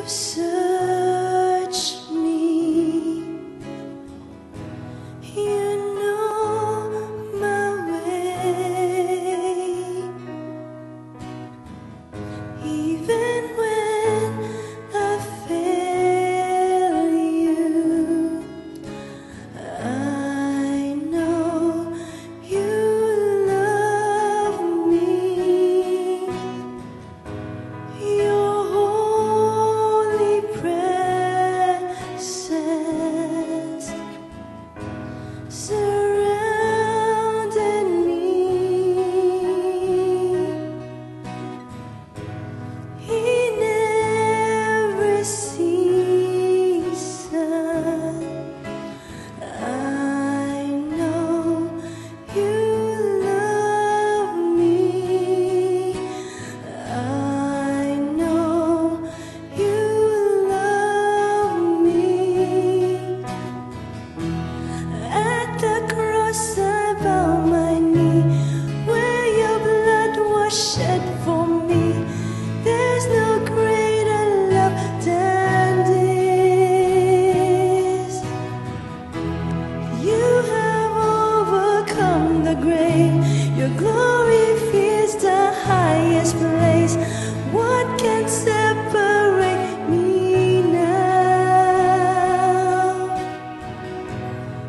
searched me. You know my way. Even when I fail you, I know you love me. Your holy presence surrounded me. In every season, I know you love me. I know you love me. At the cross I bow my knee, where your blood was shed for me. There's no greater love than this. You have overcome the grave. Your glory fills the highest place. What can separate me now?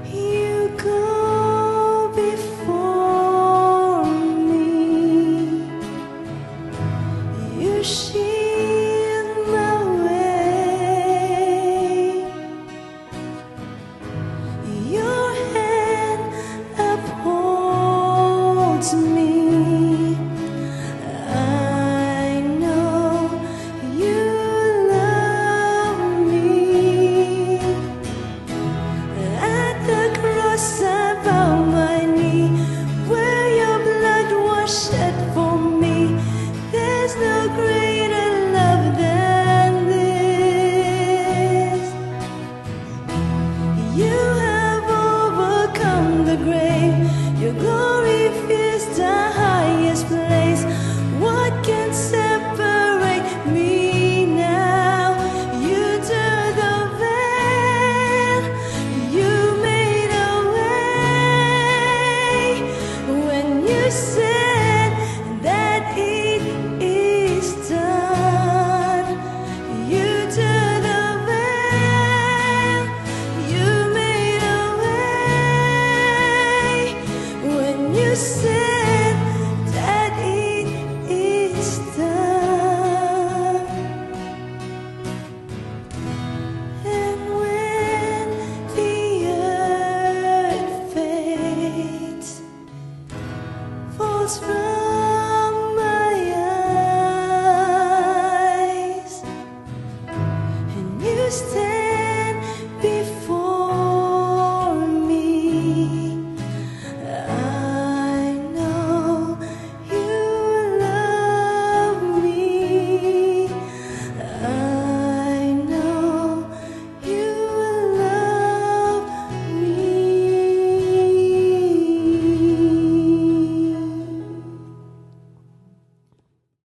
You go before me. You shield